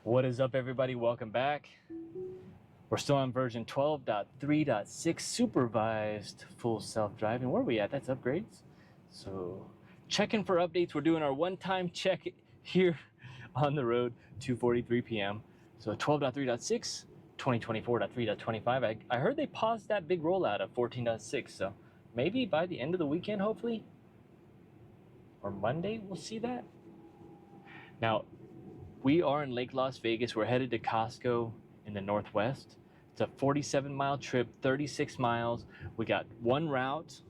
What is up, everybody? Welcome back. We're still on version 12.3.6 supervised full self-driving. Where are we at? That's upgrades. So checking for updates. We're doing our one-time check here on the road, 2:43 p.m. So 12.3.6, 2024.3.25. I heard they paused that big rollout of 14.6. So maybe by the end of the weekend, hopefully, or Monday, we'll see that. Now, we are in Lake Las Vegas. We're headed to Costco in the Northwest. It's a 47-mile trip, 36 miles. We got one route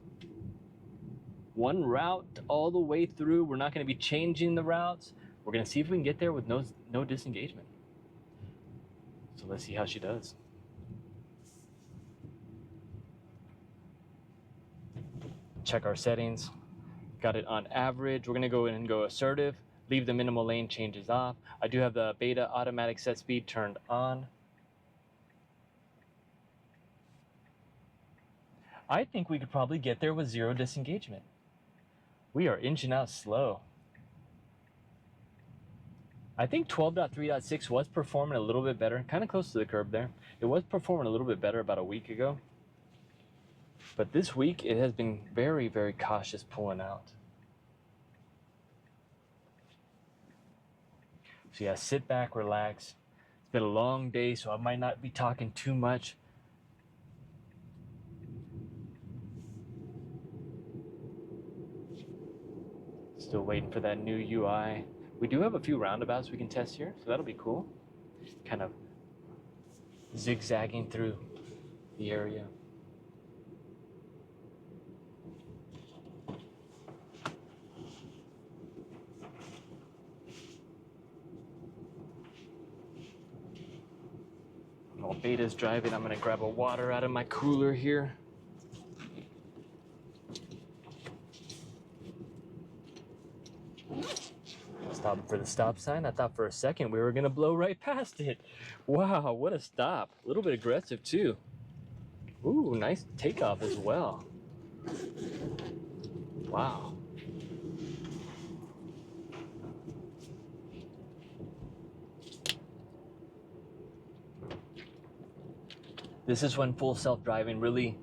all the way through. We're not going to be changing the routes. We're going to see if we can get there with no disengagement. So let's see how she does. Check our settings. Got it on average. We're going to go in and go assertive. Leave the minimal lane changes off. I do have the beta automatic set speed turned on. I think we could probably get there with zero disengagement. We are inching out slow. I think 12.3.6 was performing a little bit better, kind of close to the curb there. It was performing a little bit better about a week ago. But this week, it has been very, very cautious pulling out. So yeah, sit back, relax. It's been a long day, so I might not be talking too much. Still waiting for that new UI. We do have a few roundabouts we can test here, so that'll be cool. Kind of zigzagging through the area. While Beta's driving, I'm gonna grab a water out of my cooler here. Stopping for the stop sign. I thought for a second we were gonna blow right past it. Wow, what a stop. A little bit aggressive too. Ooh, nice takeoff as well. Wow. This is when full self-driving really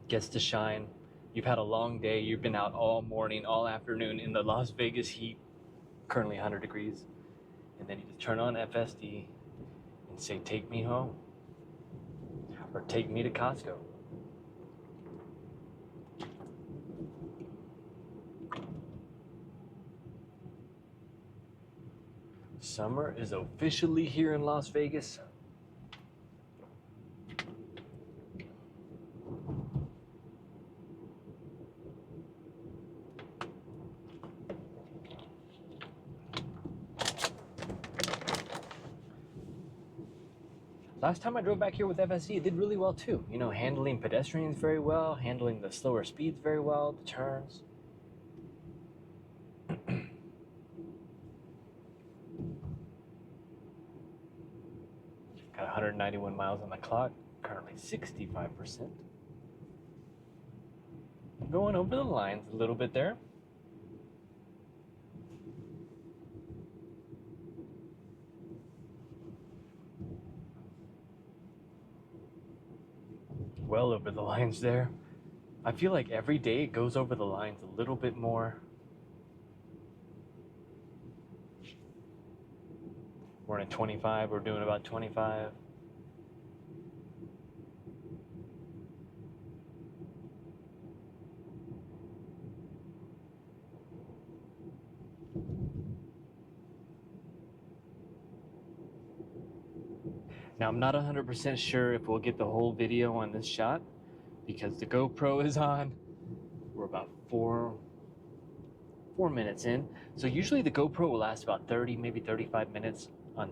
gets to shine. You've had a long day. You've been out all morning, all afternoon in the Las Vegas heat, currently 100 degrees. And then you just turn on FSD and say, take me home. Or take me to Costco. Summer is officially here in Las Vegas. Last time I drove back here with FSD, it did really well too. You know, handling pedestrians very well, handling the slower speeds very well, the turns. Got 191 miles on the clock, currently 65%. Going over the lines a little bit there. Well over the lines there. I feel like every day it goes over the lines a little bit more. We're in 25, we're doing about 25. Now, I'm not 100% sure if we'll get the whole video on this shot because the GoPro is on. We're about four minutes in. So usually the GoPro will last about 30, maybe 35 minutes on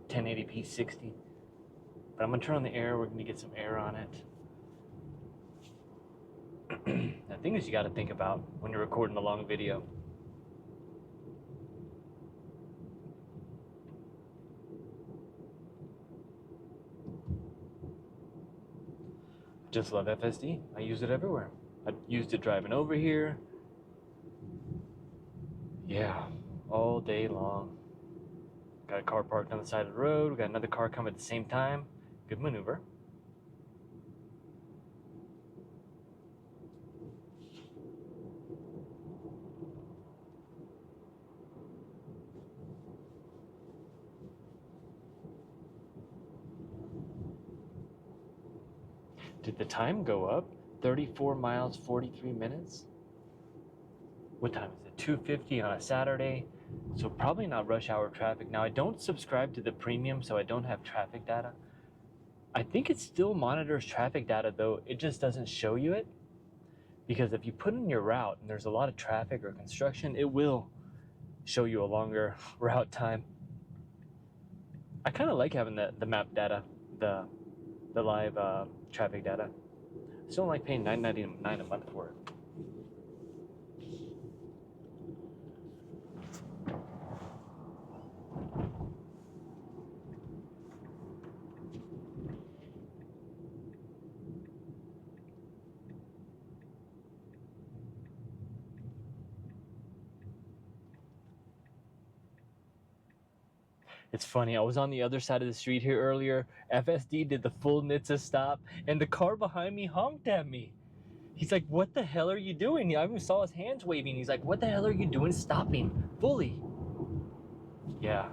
1080p 60. But I'm gonna turn on the air. We're gonna get some air on it. The thing is you gotta think about when you're recording a long video. Just love FSD. I use it everywhere. I used it driving over here. Yeah, all day long. Got a car parked on the side of the road. We got another car coming at the same time. Good maneuver. Did the time go up? 34 miles, 43 minutes? What time is it? 2:50 on a Saturday. So probably not rush hour traffic. Now I don't subscribe to the premium, so I don't have traffic data. I think it still monitors traffic data though. It just doesn't show you it. Because if you put in your route and there's a lot of traffic or construction, it will show you a longer route time. I kind of like having the map data, the live traffic data. I still don't like paying $9.99 a month for it. It's funny, I was on the other side of the street here earlier. FSD did the full NHTSA stop, and the car behind me honked at me. He's like, what the hell are you doing? I even saw his hands waving. He's like, what the hell are you doing stopping fully? Yeah,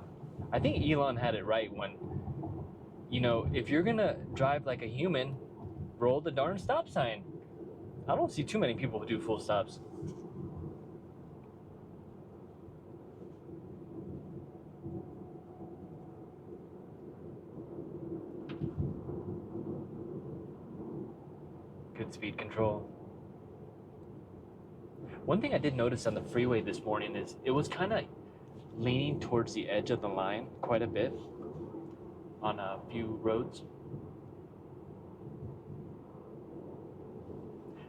I think Elon had it right when, you know, if you're gonna drive like a human, roll the darn stop sign. I don't see too many people who do full stops. Good speed control. One thing I did notice on the freeway this morning is it was kind of leaning towards the edge of the line quite a bit on a few roads.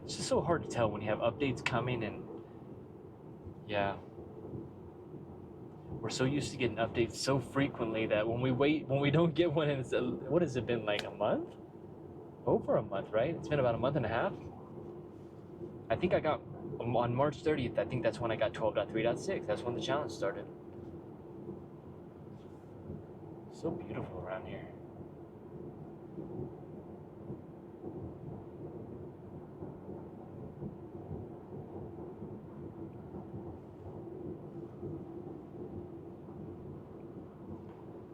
It's just so hard to tell when you have updates coming, and yeah, we're so used to getting updates so frequently that when we don't get one, and it's what has it been, like a month? Over a month, right? It's been about a month and a half. I think I got on March 30th. I think that's when I got 12.3.6. That's when the challenge started. So beautiful around here.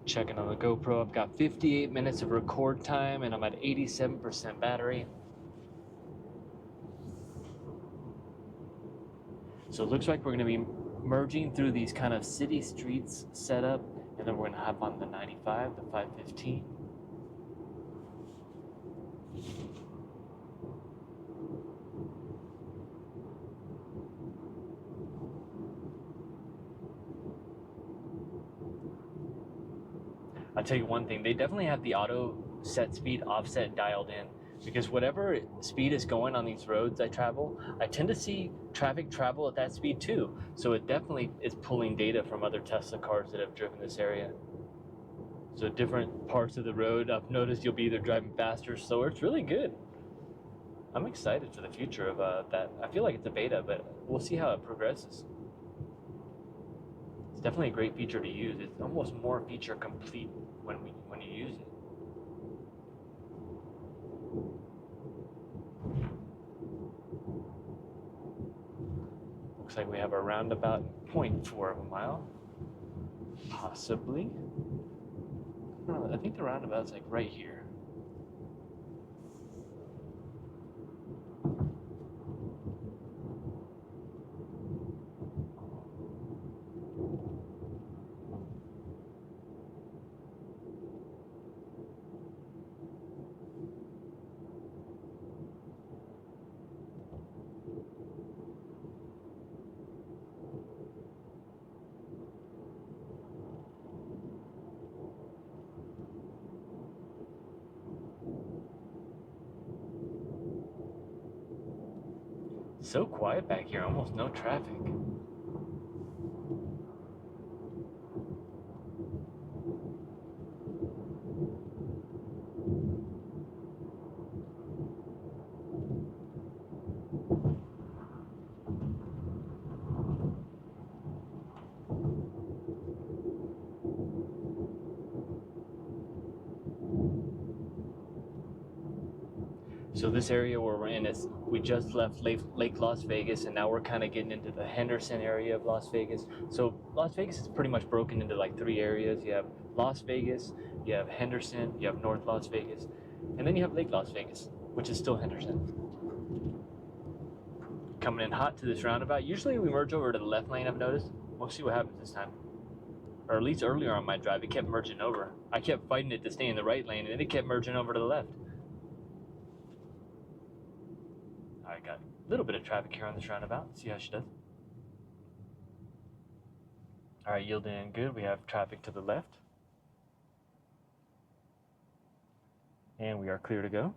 Checking on the GoPro, I've got 58 minutes of record time and I'm at 87% battery. So it looks like we're going to be merging through these kind of city streets setup, and then we're going to hop on the 95, the 515. I'll tell you one thing, they definitely have the auto set speed offset dialed in, because whatever speed is going on these roads I travel, I tend to see traffic travel at that speed too. So it definitely is pulling data from other Tesla cars that have driven this area. So different parts of the road, I've noticed you'll be either driving faster or slower. It's really good. I'm excited for the future of that. I feel like it's a beta, but we'll see how it progresses. It's definitely a great feature to use. It's almost more feature complete when you use it. Looks like we have a roundabout 0.4 of a mile, possibly. I think the roundabout's like right here. So quiet back here, almost no traffic. So this area where we're in is, we just left Lake Las Vegas, and now we're kind of getting into the Henderson area of Las Vegas. So Las Vegas is pretty much broken into like 3 areas. You have Las Vegas, you have Henderson, you have North Las Vegas, and then you have Lake Las Vegas, which is still Henderson. Coming in hot to this roundabout. Usually we merge over to the left lane, I've noticed. We'll see what happens this time. Or at least earlier on my drive, it kept merging over. I kept fighting it to stay in the right lane, and then it kept merging over to the left. I got a little bit of traffic here on this roundabout. See how she does. All right, yielding in good. We have traffic to the left. And we are clear to go.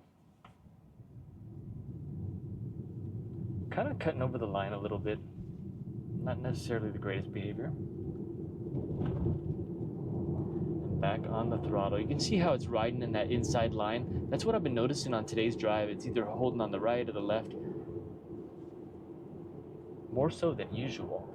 Kind of cutting over the line a little bit. Not necessarily the greatest behavior. And back on the throttle. You can see how it's riding in that inside line. That's what I've been noticing on today's drive. It's either holding on the right or the left. More so than usual.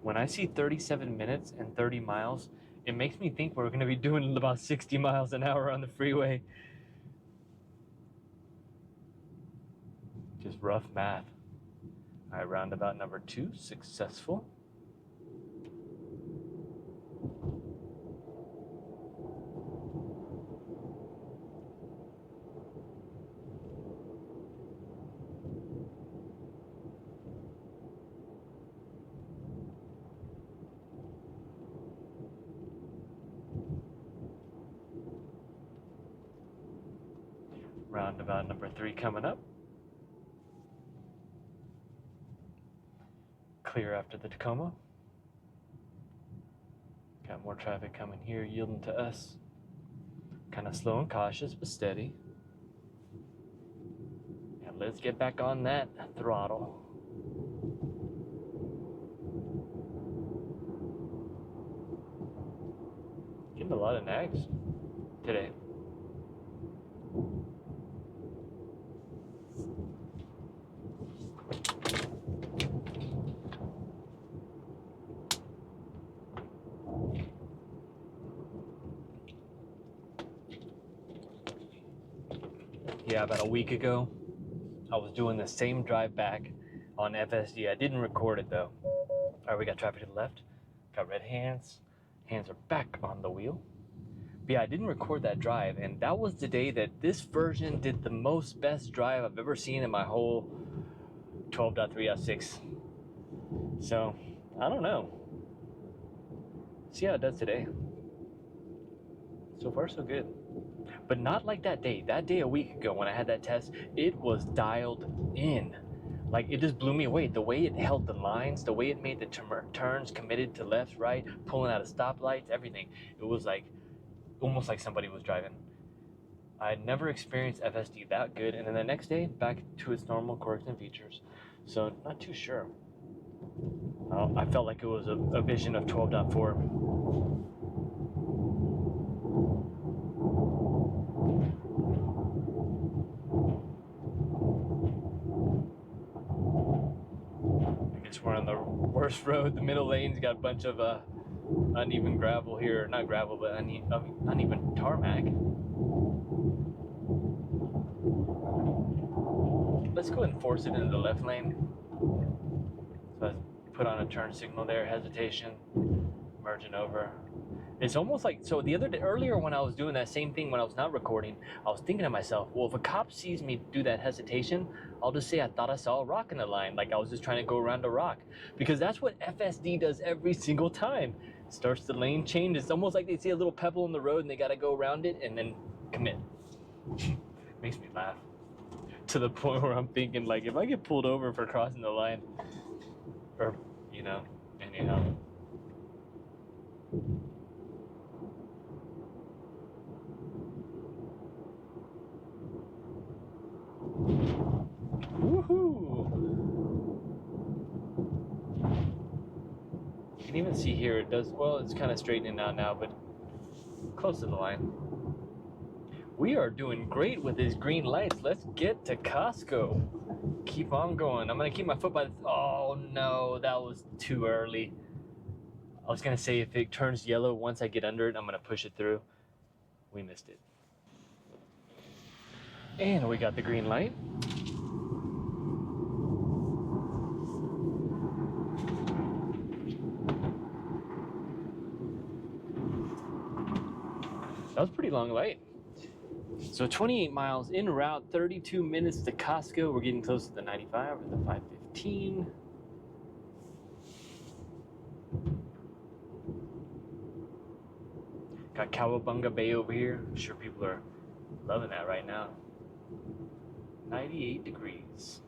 When I see 37 minutes and 30 miles, it makes me think we're going to be doing about 60 miles an hour on the freeway. Just rough math. All right, roundabout number 2, successful. Roundabout number 3 coming up. Clear after the Tacoma. Got more traffic coming here, yielding to us. Kind of slow and cautious, but steady. And let's get back on that throttle. Getting a lot of nags today. Yeah, about a week ago, I was doing the same drive back on FSD. I didn't record it though. All right, we got traffic to the left. Got red hands. Hands are back on the wheel. But yeah, I didn't record that drive, and that was the day that this version did the best drive I've ever seen in my whole 12.3.6. So, I don't know. See how it does today. So far, so good. But not like that day. That day a week ago when I had that test, it was dialed in. Like, it just blew me away. The way it held the lines, the way it made the turns, committed to left, right, pulling out of stoplights, everything. It was like, almost like somebody was driving. I had never experienced FSD that good. And then the next day, back to its normal quirks and features. So, not too sure. I felt like it was a vision of 12.4. We're on the worst road. The middle lane's got a bunch of uneven gravel here. Not gravel, but uneven tarmac. Let's go ahead and force it into the left lane. So I put on a turn signal there, hesitation, merging over. It's almost like, so the other day, earlier when I was doing that same thing when I was not recording, I was thinking to myself, well, if a cop sees me do that hesitation, I'll just say I thought I saw a rock in the line, like I was just trying to go around a rock. Because that's what FSD does every single time. Starts the lane change. It's almost like they see a little pebble in the road and they gotta go around it and then commit. Makes me laugh. To the point where I'm thinking, like, if I get pulled over for crossing the line, or, you know, anyhow. Woohoo! You can even see here it does, well, it's kind of straightening out now, but close to the line. We are doing great with these green lights. Let's get to Costco. Keep on going. I'm gonna keep my foot by the... Oh no, that was too early. I was gonna say if it turns yellow once I get under it, I'm gonna push it through. We missed it. And we got the green light. That was a pretty long light. So 28 miles en route, 32 minutes to Costco. We're getting close to the 95 or the 515. Got Cowabunga Bay over here. I'm sure people are loving that right now. 98 degrees.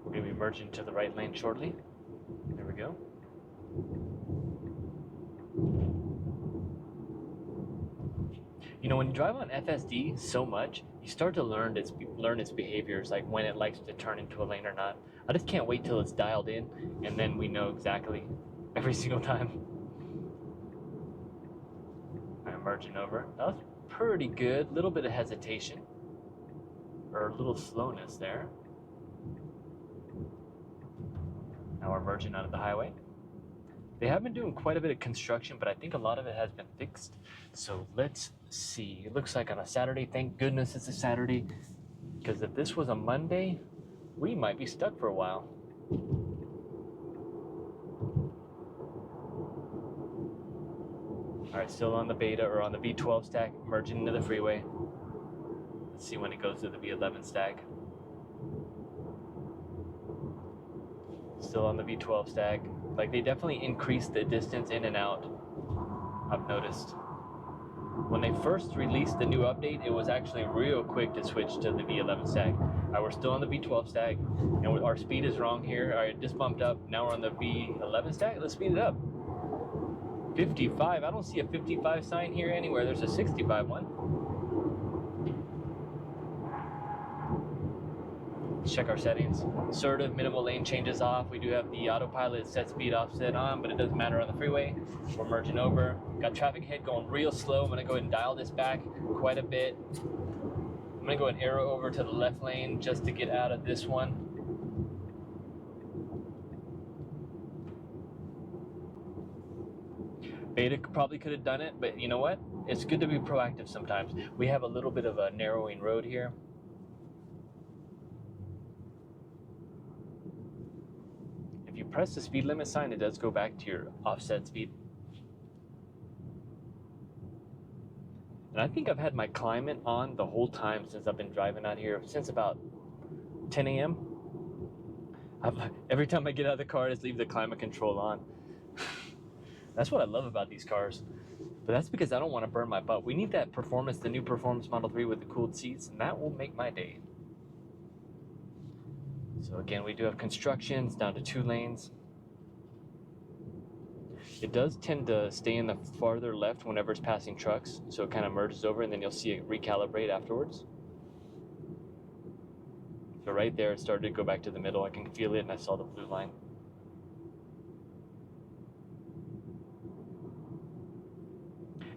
We're going to be merging to the right lane shortly. There we go. You know, when you drive on FSD so much, you start to learn its behaviors, like when it likes to turn into a lane or not. I just can't wait till it's dialed in, and then we know exactly every single time. I'm merging over. That was pretty good. Little bit of hesitation, or a little slowness there. Now we're merging out of the highway. They have been doing quite a bit of construction, but I think a lot of it has been fixed. So let's see. It looks like on a Saturday. Thank goodness it's a Saturday, because if this was a Monday, we might be stuck for a while. All right, still on the beta or on the V12 stack, merging into the freeway. Let's see when it goes to the V11 stack. Still on the V12 stack. Like, they definitely increased the distance in and out, I've noticed. When they first released the new update, it was actually real quick to switch to the V11 stack. We're still on the V12 stack, and our speed is wrong here. All right, just bumped up. Now we're on the V11 stack. Let's speed it up. 55. I don't see a 55 sign here anywhere. There's a 65 one. Let's check our settings. Assertive, minimal lane changes off. We do have the autopilot set speed offset on, but it doesn't matter on the freeway. We're merging over. Got traffic ahead going real slow. I'm gonna go ahead and dial this back quite a bit. I'm gonna go ahead and arrow over to the left lane just to get out of this one. Beta probably could have done it, but you know what? It's good to be proactive sometimes. We have a little bit of a narrowing road here. If you press the speed limit sign, it does go back to your offset speed. And I think I've had my climate on the whole time since I've been driving out here, since about 10 a.m. Every time I get out of the car, I just leave the climate control on. That's what I love about these cars. But that's because I don't want to burn my butt. We need that performance, the new Performance Model 3 with the cooled seats, and that will make my day. So again, we do have constructions down to 2 lanes. It does tend to stay in the farther left whenever it's passing trucks, so it kind of merges over, and then you'll see it recalibrate afterwards. So right there, it started to go back to the middle. I can feel it, and I saw the blue line.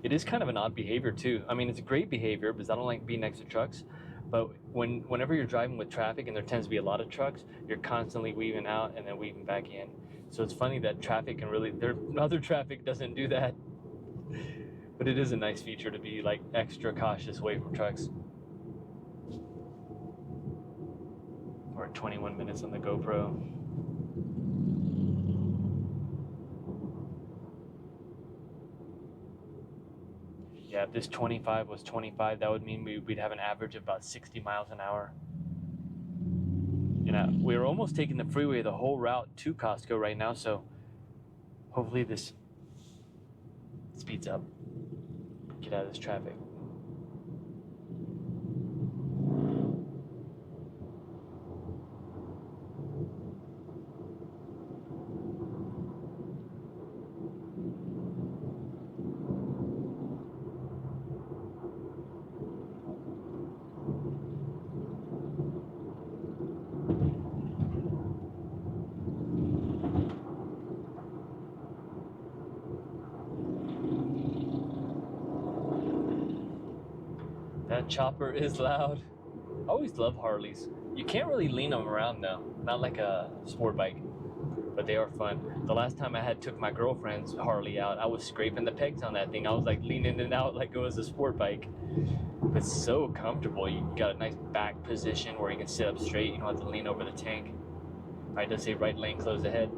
It is kind of an odd behavior too. I mean, it's a great behavior because I don't like being next to trucks, but whenever you're driving with traffic and there tends to be a lot of trucks, you're constantly weaving out and then weaving back in. So it's funny that traffic can really, other traffic doesn't do that, but it is a nice feature to be like extra cautious away from trucks. We're at 21 minutes on the GoPro. Yeah, if this 25 was 25, that would mean we'd have an average of about 60 miles an hour. And we're almost taking the freeway the whole route to Costco right now, so hopefully this speeds up. Get out of this traffic. chopper is loud. I always love Harleys. You can't really lean them around though, not like a sport bike, but they are fun. The last time I took my girlfriend's Harley out, I was scraping the pegs on that thing. I was like leaning it out like it was a sport bike. It's so comfortable. You got a nice back position where you can sit up straight. You don't have to lean over the tank. All right, does say right lane closed ahead.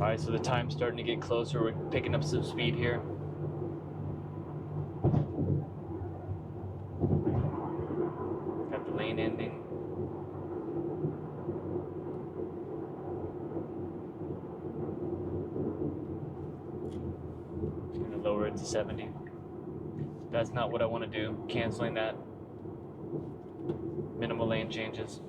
All right, so the time's starting to get closer. We're picking up some speed here. Got the lane ending. Just gonna lower it to 70. That's not what I want to do. Canceling that. Minimal lane changes.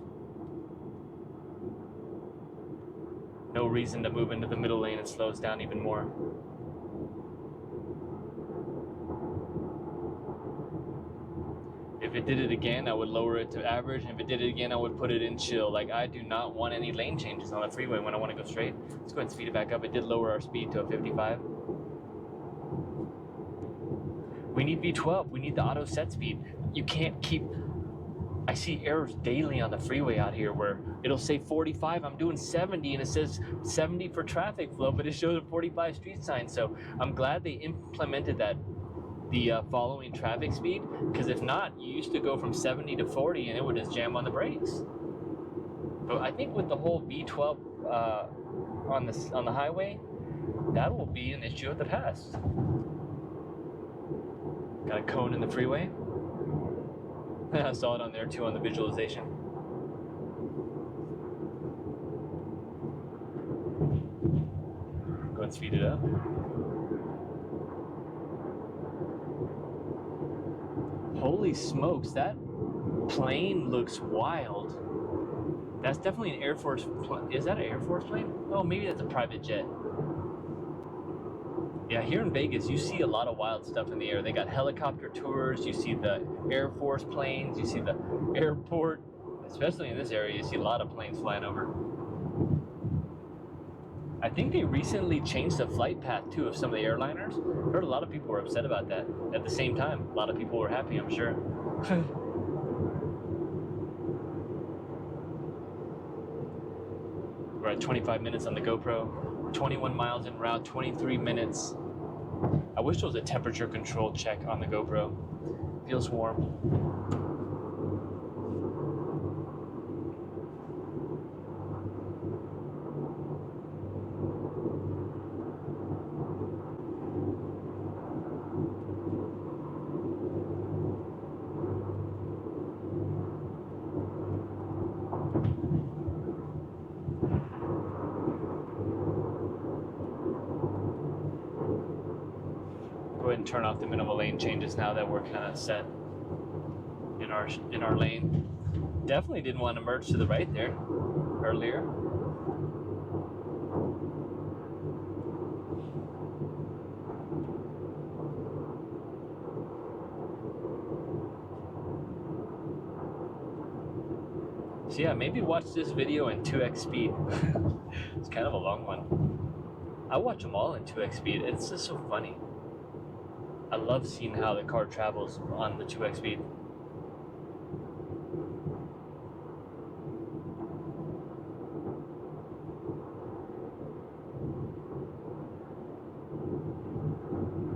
No reason to move into the middle lane. It slows down even more. If it did it again, I would lower it to average. And if it did it again, I would put it in chill. Like, I do not want any lane changes on the freeway when I want to go straight. Let's go ahead and speed it back up. It did lower our speed to a 55. We need V12. We need the auto set speed. You can't keep... I see errors daily on the freeway out here where it'll say 45, I'm doing 70, and it says 70 for traffic flow, but it shows a 45 street sign. So I'm glad they implemented that, the following traffic speed, because if not, you used to go from 70 to 40 and it would just jam on the brakes. But I think with the whole V12 on the highway, that will be an issue of the past. Got a cone in the freeway. I saw it on there too on the visualization. Go ahead and speed it up. Holy smokes, that plane looks wild. That's definitely an Air Force plane. Is that an Air Force plane? Oh, maybe that's a private jet. Yeah, here in Vegas, you see a lot of wild stuff in the air. They got helicopter tours, you see the Air Force planes, you see the airport. Especially in this area, you see a lot of planes flying over. I think they recently changed the flight path, too, of some of the airliners. I heard a lot of people were upset about that. At the same time, a lot of people were happy, I'm sure. We're at 25 minutes on the GoPro. 21 miles en route, 23 minutes. I wish there was a temperature control check on the GoPro. Feels warm. Go ahead and turn off the minimal lane changes now that we're kind of set in our lane. Definitely didn't want to merge to the right there earlier. So yeah, maybe watch this video in 2x speed. It's kind of a long one. I watch them all in 2x speed. It's just so funny. I love seeing how the car travels on the 2x speed.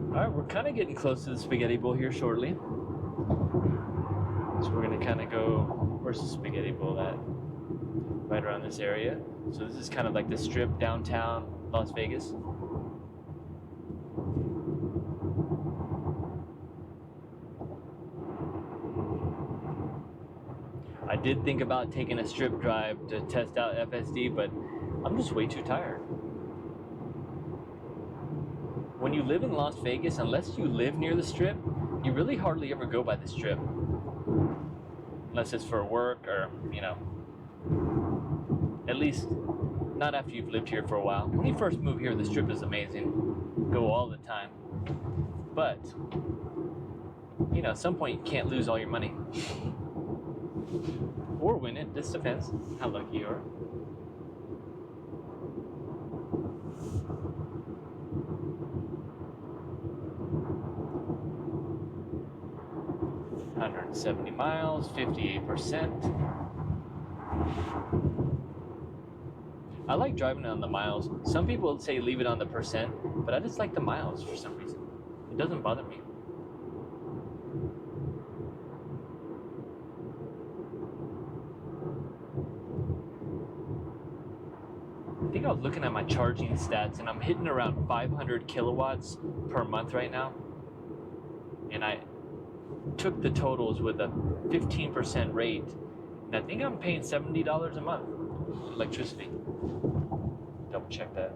Alright, we're kind of getting close to the spaghetti bowl here shortly. So we're going to kind of go, where's the spaghetti bowl at? Right around this area. So this is kind of like the strip downtown Las Vegas. I did think about taking a strip drive to test out FSD, but I'm just way too tired. When you live in Las Vegas, unless you live near the strip, you really hardly ever go by the strip. Unless it's for work or, you know, at least Not after you've lived here for a while. When you first move here, the strip is amazing. Go all the time. But, you know, at some point you can't lose all your money. Or win it. This depends how lucky you are. $170 miles, 58%. I like driving it on the miles. Some people say leave it on the percent, but I just like the miles for some reason. It doesn't bother me. I think I was looking at my charging stats and I'm hitting around 500 kilowatts per month right now. And I took the totals with a 15% rate. And I think I'm paying $70 a month for electricity. Double check that.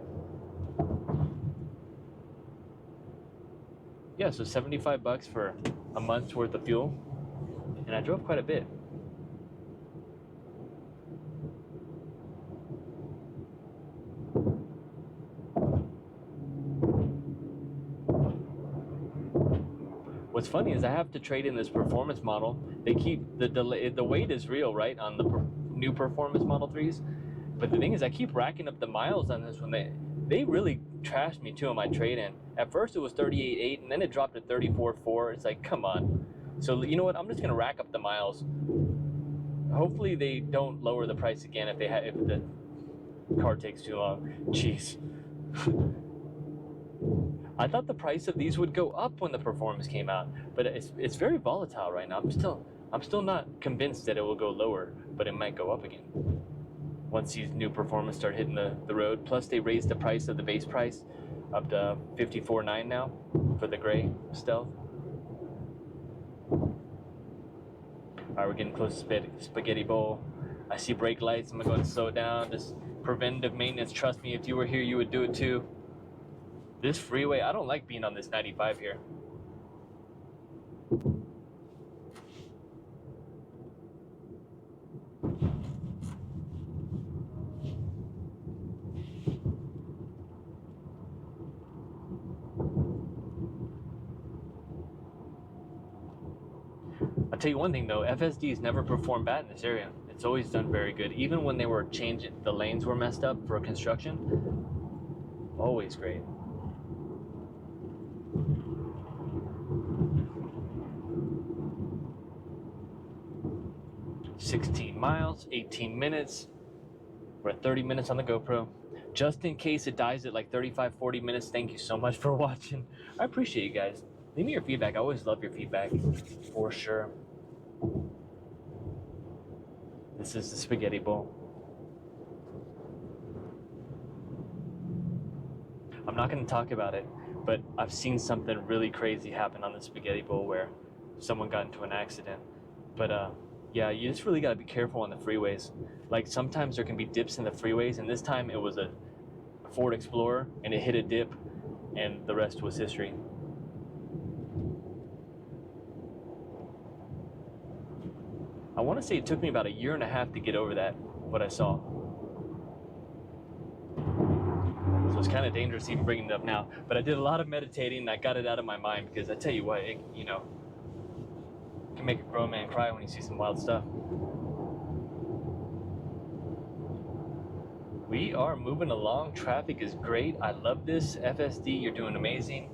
Yeah, so $75 for a month's worth of fuel. And I drove quite a bit. What's funny is I have to trade in this performance model. They keep the weight is real, right, on the new performance Model 3s. But the thing is, I keep racking up the miles on this one. They really trashed me too on my trade-in. At first it was 38.8, and then it dropped to 34.4. It's like, come on. So you know what? I'm just gonna rack up the miles. Hopefully they don't lower the price again if the car takes too long. Jeez. I thought the price of these would go up when the performance came out, but it's very volatile right now. I'm still not convinced that it will go lower, but it might go up again once these new performance start hitting the road. Plus they raised the price of the base price up to $54.9 now for the gray Stealth. All right, we're getting close to Spaghetti Bowl. I see brake lights. I'm gonna go and slow it down. Just preventative maintenance. Trust me, if you were here, you would do it too. This freeway, I don't like being on this 95 here. I'll tell you one thing though, FSD's never performed bad in this area. It's always done very good. Even when they were changing, the lanes were messed up for construction, always great. $16 miles, 18 minutes. We're at 30 minutes on the GoPro. Just in case it dies at like 35, 40 minutes, thank you so much for watching. I appreciate you guys. Leave me your feedback. I always love your feedback, for sure. This is the Spaghetti Bowl. I'm not going to talk about it, but I've seen something really crazy happen on the Spaghetti Bowl where someone got into an accident. But yeah, you just really got to be careful on the freeways. Like sometimes there can be dips in the freeways, and this time it was a Ford Explorer and it hit a dip, and the rest was history. I want to say it took me about 1.5 years to get over that, what I saw. So it's kind of dangerous even bringing it up now. But I did a lot of meditating and I got it out of my mind, because I tell you what, it, you know, can make a grown man cry when you see some wild stuff. We are moving along. Traffic is great. I love this. FSD, you're doing amazing.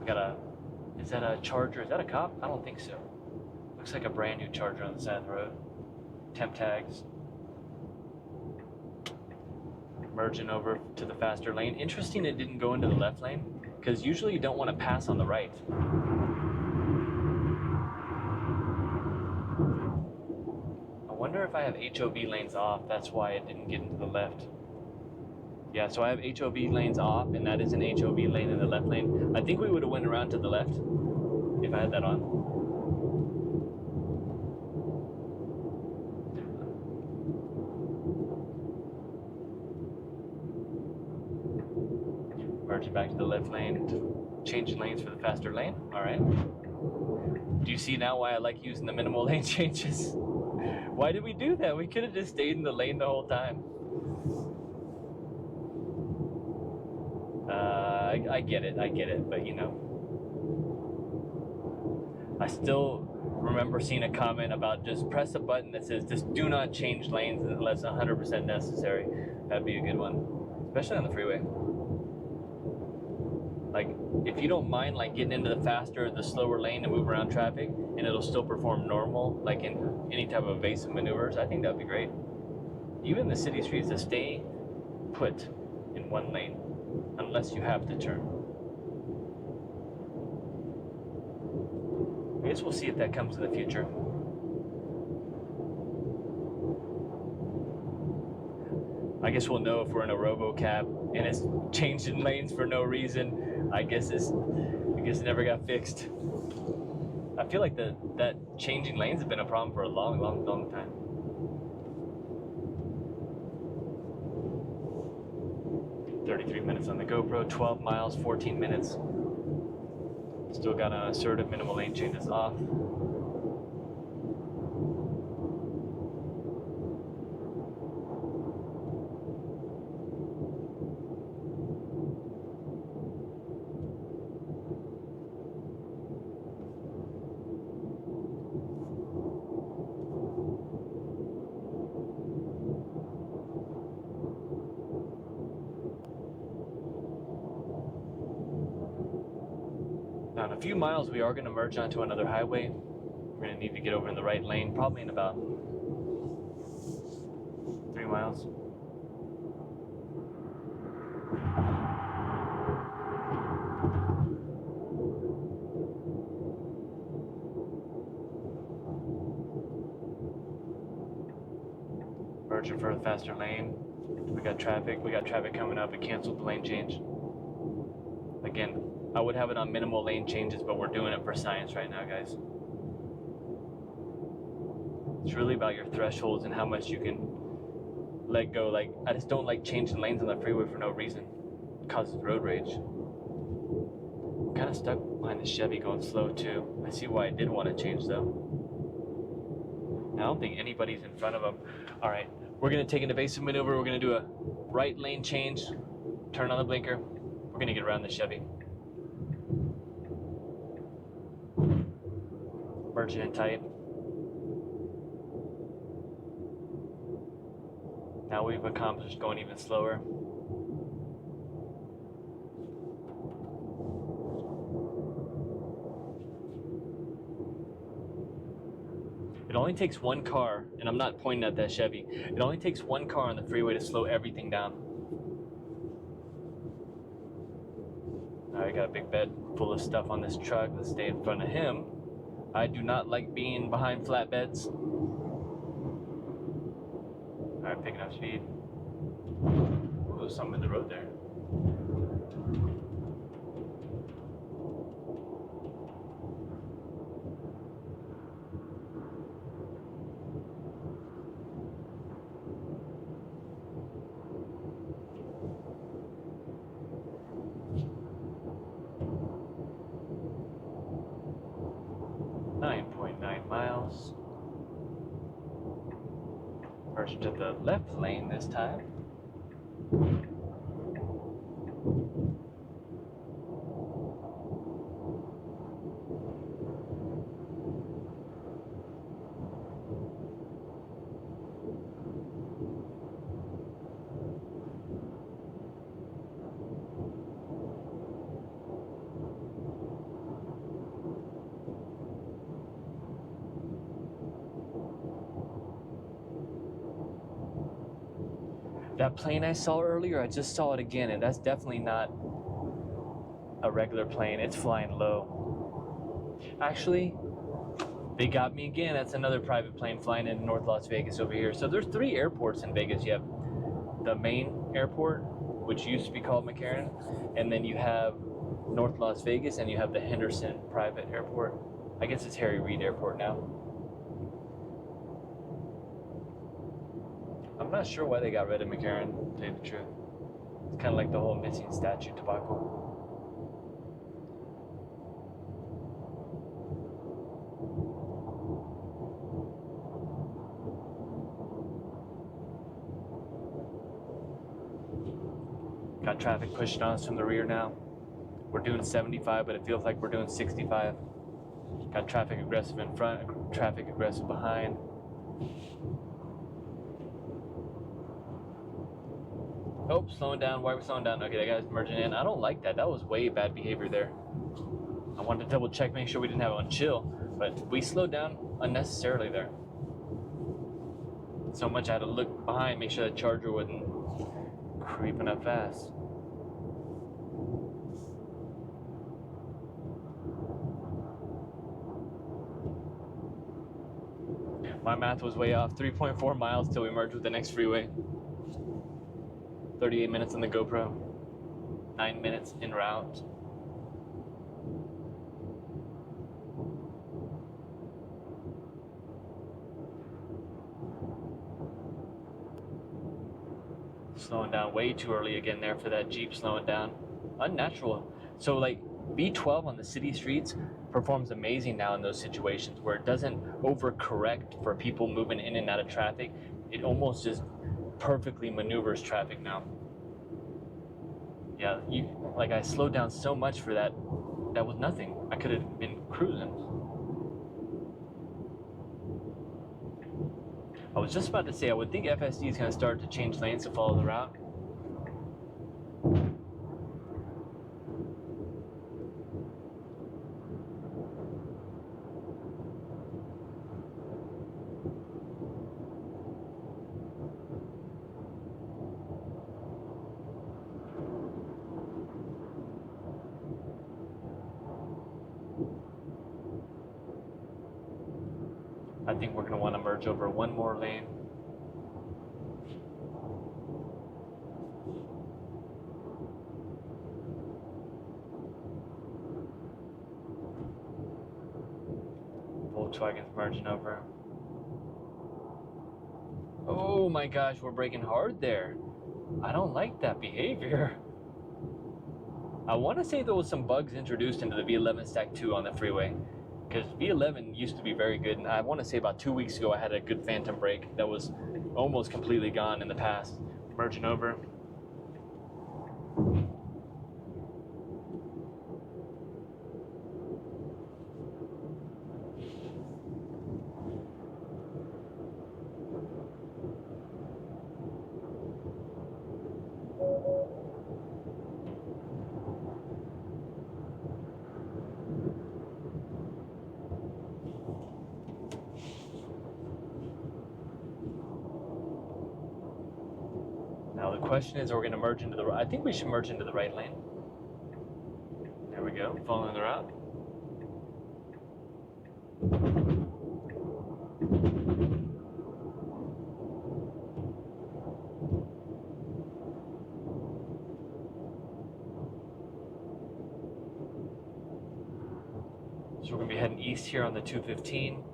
We got is that a Charger? Is that a cop? I don't think so. Looks like a brand new Charger on the side of the road. Temp tags. Merging over to the faster lane. Interesting it didn't go into the left lane, because usually you don't want to pass on the right. I wonder if I have HOV lanes off. That's why it didn't get into the left. Yeah, so I have HOV lanes off, and that is an HOV lane in the left lane. I think we would have went around to the left if I had that on. Merging back to the left lane, changing lanes for the faster lane. All right. Do you see now why I like using the minimal lane changes? Why did we do that? We could have just stayed in the lane the whole time. I get it, but you know, I still remember seeing a comment about just press a button that says just do not change lanes unless 100% necessary. That'd be a good one, especially on the freeway. Like, if you don't mind like getting into the faster, the slower lane to move around traffic, and it'll still perform normal, like in any type of evasive maneuvers, I think that'd be great. Even the city streets, to stay put in one lane unless you have to turn. I guess we'll see if that comes in the future. I guess we'll know if we're in a RoboCab and it's changing lanes for no reason. I guess it never got fixed. I feel like that changing lanes has been a problem for a long time. $33 minutes on the GoPro, 12 miles, 14 minutes. Still got an assertive minimal lane changes off. Now in a few miles we are going to merge onto another highway. We're going to need to get over in the right lane, probably in about 3 miles. Merging for a faster lane. We got traffic coming up. It canceled the lane change. Again, I would have it on minimal lane changes, but we're doing it for science right now, guys. It's really about your thresholds and how much you can let go. Like, I just don't like changing lanes on the freeway for no reason. It causes road rage. I'm kind of stuck behind the Chevy going slow too. I see why I did want to change though. I don't think anybody's in front of them. All right, we're gonna take an evasive maneuver. We're gonna do a right lane change, turn on the blinker. We're gonna get around the Chevy. Merging in tight. Now we've accomplished going even slower. It only takes one car, and I'm not pointing at that Chevy, it only takes one car on the freeway to slow everything down. I got a big bed full of stuff on this truck. Let's stay in front of him. I do not like being behind flatbeds. All right, picking up speed. Ooh, there's something in the road there. Miles. Merge to the left lane this time. That plane I saw earlier, I just saw it again, and that's definitely not a regular plane. It's flying low. Actually, they got me again. That's another private plane flying in North Las Vegas over here. So there's 3 airports in Vegas. You have the main airport, which used to be called McCarran, and then you have North Las Vegas, and you have the Henderson private airport. I guess it's Harry Reid Airport now. I'm not sure why they got rid of McCarran, to tell you the truth. It's kind of like the whole missing statue debacle. Got traffic pushing on us from the rear now. We're doing 75, but it feels like we're doing 65. Got traffic aggressive in front, traffic aggressive behind. Oh, slowing down. Why are we slowing down? Okay, that guy's merging in. I don't like that. That was way bad behavior there. I wanted to double check, make sure we didn't have it on chill, but we slowed down unnecessarily there. So much I had to look behind, make sure that Charger wasn't creeping up fast. My math was way off. 3.4 miles till we merge with the next freeway. 38 minutes on the GoPro. 9 minutes en route. Slowing down way too early again there for that Jeep slowing down. Unnatural. So like V12 on the city streets performs amazing now in those situations where it doesn't overcorrect for people moving in and out of traffic. It almost just perfectly maneuvers traffic now. Yeah, like I slowed down so much for that. That was nothing. I could have been cruising. I was just about to say, I would think FSD is going to start to change lanes to follow the route. I think we're going to want to merge over one more lane. Volkswagen's merging over. Oh my gosh, we're braking hard there. I don't like that behavior. I want to say there was some bugs introduced into the V11 Stack 2 on the freeway, because V11 used to be very good, and I want to say about 2 weeks ago I had a good phantom brake that was almost completely gone in the past. Merging over. Now the question is, are we going to merge into the right? I think we should merge into the right lane. There we go, following the route. So we're going to be heading east here on the 215.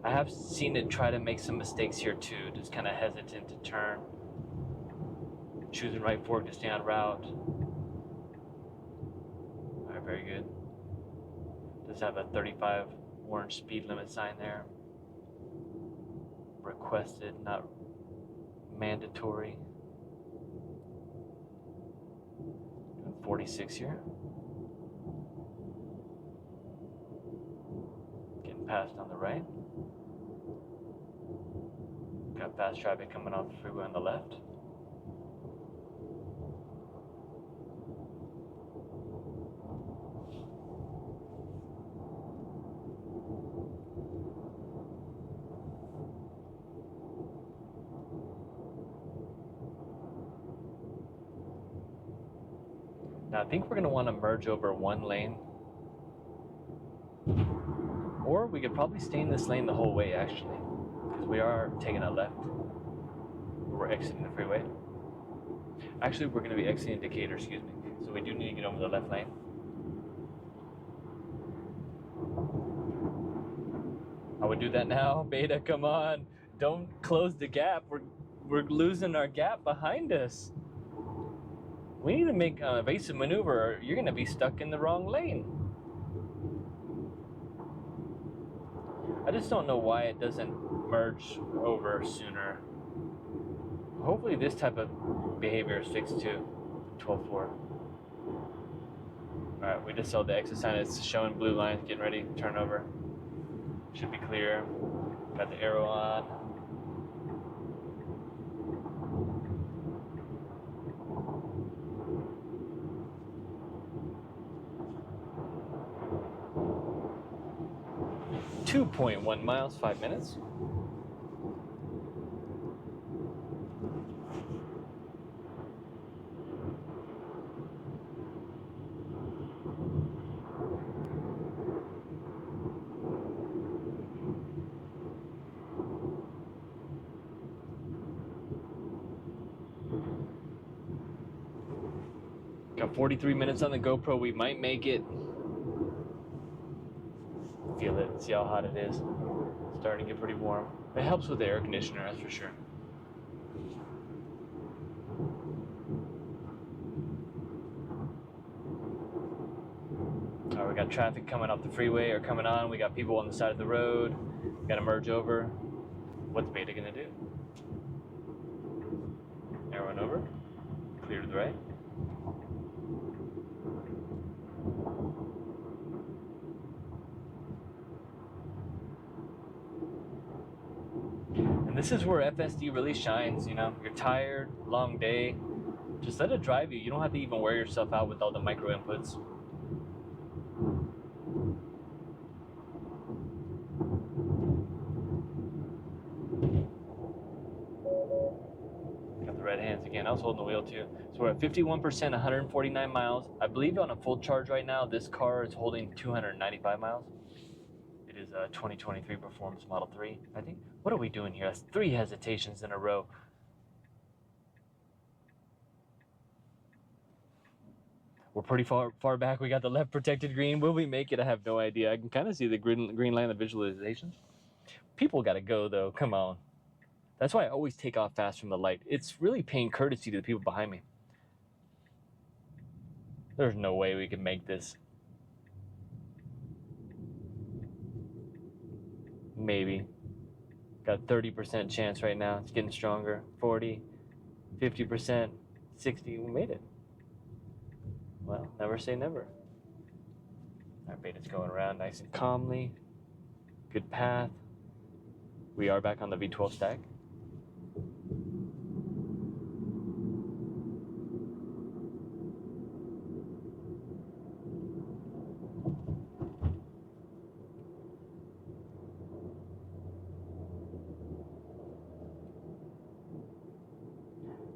I have seen it try to make some mistakes here too, just kind of hesitant to turn. Choosing right fork to stay on route. Alright, very good. Does have a 35 orange speed limit sign there. Requested, not mandatory. Doing 46 here. Getting passed on the right. Got fast traffic coming off the freeway on the left. Now I think we're going to want to merge over one lane. Or we could probably stay in this lane the whole way actually, because we are taking a left. We're exiting the freeway. Actually, we're going to be exiting Decatur, excuse me. So we do need to get over the left lane. I would do that now. Beta, come on. Don't close the gap. We're losing our gap behind us. We need to make an evasive maneuver or you're going to be stuck in the wrong lane. I just don't know why it doesn't merge over sooner. Hopefully this type of behavior is fixed too. 12.4. Alright, we just saw the exit sign. It's showing blue lines, getting ready to turn over. Should be clear. Got the arrow on. .1 miles, 5 minutes. Got 43 minutes on the GoPro. We might make it. Feel it. See how hot it is. Starting to get pretty warm. It helps with the air conditioner, that's for sure. Alright, we got traffic coming off the freeway or coming on. We got people on the side of the road. We gotta merge over. What's Beta gonna do? Arrowing over. Clear to the right. And this is where FSD really shines, you know. You're tired, long day. Just let it drive you. You don't have to even wear yourself out with all the micro inputs. Got the red hands again. I was holding the wheel too. So we're at 51%, 149 miles. I believe on a full charge right now, this car is holding 295 miles. It is a 2023 Performance Model 3, I think. What are we doing here? That's 3 hesitations in a row. We're pretty far back. We got the left protected green. Will we make it? I have no idea. I can kind of see the green line of visualization. People got to go, though. Come on. That's why I always take off fast from the light. It's really paying courtesy to the people behind me. There's no way we can make this. Maybe. Got a 30% chance right now. It's getting stronger. 40, 50%, 60. We made it. Well, never say never. Our Beta's going around nice and calmly. Good path. We are back on the V12 stack.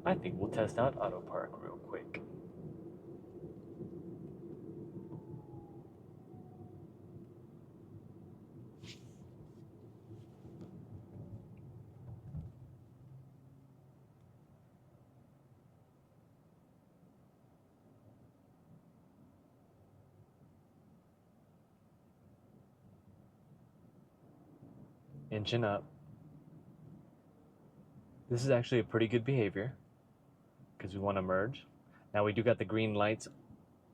I think we'll test out Auto Park real quick. Inching up. This is actually a pretty good behavior because we want to merge. Now we do got the green lights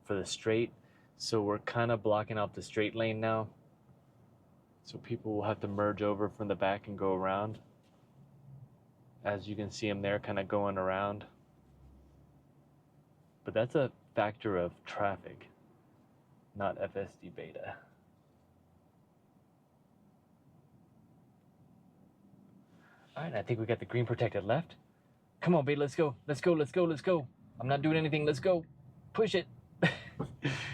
for the straight, so we're kind of blocking off the straight lane now. So people will have to merge over from the back and go around. As you can see them there kind of going around. But that's a factor of traffic, not FSD Beta. All right, I think we got the green protected left. Come on, Beta, let's go. Let's go, let's go, let's go. I'm not doing anything, let's go. Push it.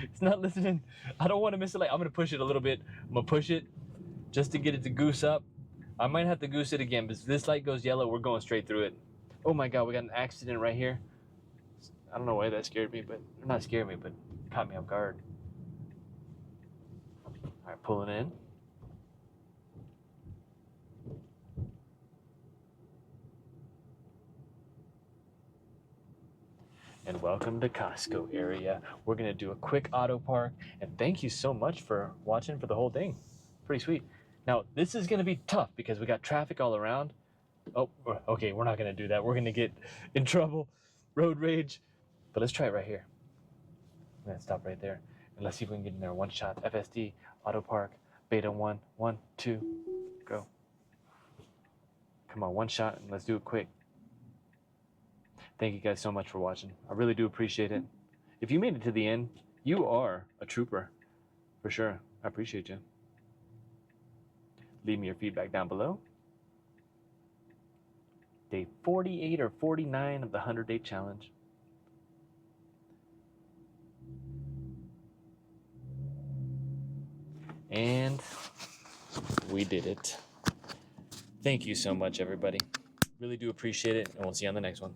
It's not listening. I don't want to miss it. I'm gonna push it a little bit. I'm gonna push it just to get it to goose up. I might have to goose it again, but if this light goes yellow, we're going straight through it. Oh my God, we got an accident right here. I don't know why that scared me, but not scared me, but caught me off guard. All right, pulling in. And welcome to Costco area. We're gonna do a quick auto park, and thank you so much for watching for the whole thing. Pretty sweet. Now, this is gonna be tough because we got traffic all around. Oh, okay, we're not gonna do that. We're gonna get in trouble, road rage. But let's try it right here. I'm gonna stop right there, and let's see if we can get in there. One shot, FSD, auto park, Beta 1, 1, 2, go. Come on, one shot, and let's do it quick. Thank you guys so much for watching. I really do appreciate it. If you made it to the end, You are a trooper, for sure. I appreciate you. Leave me your feedback down below. Day 48 or 49 of the 100-day challenge. And we did it. Thank you so much, everybody. Really do appreciate it, and we'll see you on the next one.